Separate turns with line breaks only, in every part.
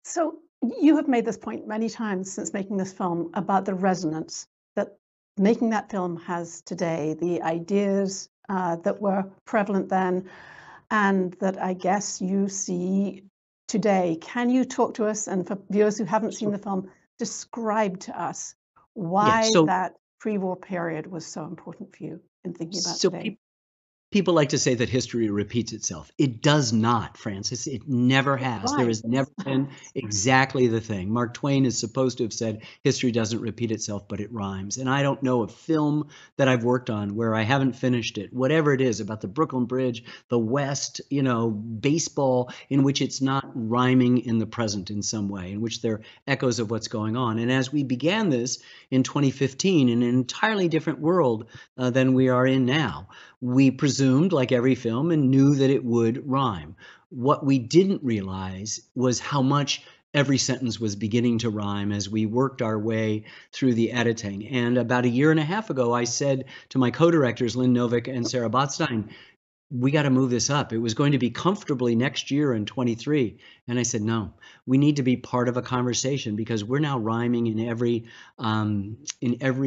So you have made this point many times since making this film about the resonance that making that film has today, the ideas that were prevalent then, and that I guess you see today. Can you talk to us, and for viewers who haven't seen
So,
the film, describe to us
yeah,
why
so
that pre-war period was so important for you in thinking about
so
today?
peop people like to say that history repeats itself. It does not, Francis. It never
It
has. There has never
rhymes.
been exactly the thing. Mark Twain is supposed to have said history doesn't repeat itself, but it rhymes. And I don't know a film that I've worked on where I haven't finished it, whatever it is about the Brooklyn Bridge, the West, baseball, in which it's not rhyming in the present in some way, in which there are echoes of what's going on. And as we began this in 2015 in an entirely different world than we are in now, we presumed, like every film, and knew that it would rhyme. What we didn't realize was how much every sentence was beginning to rhyme as we worked our way through the editing. And about a year and a half ago, I said to my co-directors, Lynn Novick and Sarah Botstein, we got to move this up. It was going to be comfortably next year in 23. And I said, no, we need to be part of a conversation because we're now rhyming in every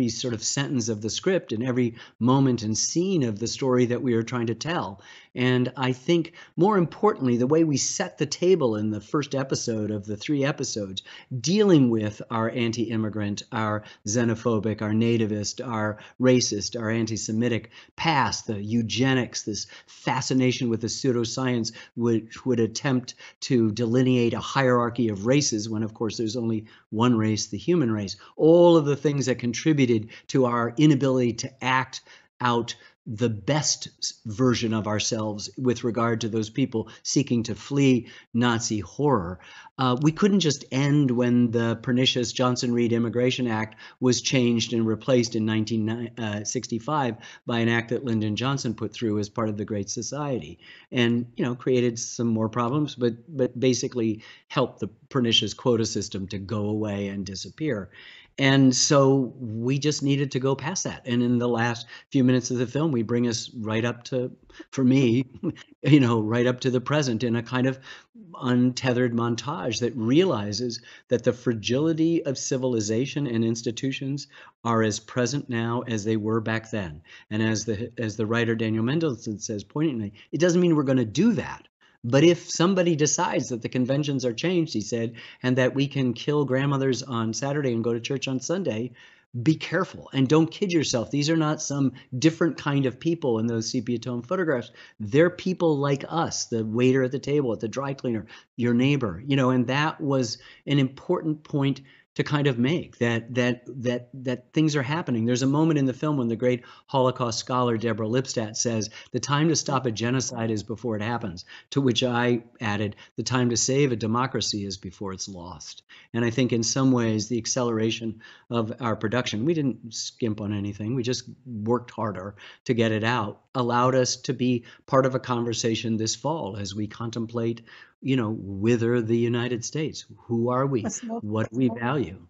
sort of sentence of the script, in every moment and scene of the story that we are trying to tell. And I think more importantly, the way we set the table in the first episode of the 3 episodes, dealing with our anti-immigrant, our xenophobic, our nativist, our racist, our anti-Semitic past, the eugenics, this fascination with the pseudoscience which would attempt to delineate a hierarchy of races when, of course, there's only one race, the human race. All of the things that contributed to our inability to act out the best version of ourselves with regard to those people seeking to flee Nazi horror. We couldn't just end when the pernicious Johnson-Reed Immigration Act was changed and replaced in 1965 by an act that Lyndon Johnson put through as part of the Great Society, and created some more problems, but basically helped the pernicious quota system to go away and disappear. And so we just needed to go past that. And in the last few minutes of the film, we bring us right up to, for me, right up to the present in a kind of untethered montage that realizes that the fragility of civilization and institutions are as present now as they were back then. And as the writer Daniel Mendelsohn says poignantly, it doesn't mean we're going to do that. But if somebody decides that the conventions are changed, he said, and that we can kill grandmothers on Saturday and go to church on Sunday, be careful and don't kid yourself. These are not some different kind of people in those sepia-toned photographs. They're people like us, the waiter at the table, at the dry cleaner, your neighbor, and that was an important point to kind of make that things are happening. There's a moment in the film when the great Holocaust scholar Deborah Lipstadt says, the time to stop a genocide is before it happens, to which I added, the time to save a democracy is before it's lost. And I think in some ways the acceleration of our production, we didn't skimp on anything, we just worked harder to get it out, allowed us to be part of a conversation this fall as we contemplate, whither the United States, who are we,
Let's look.
what do we value?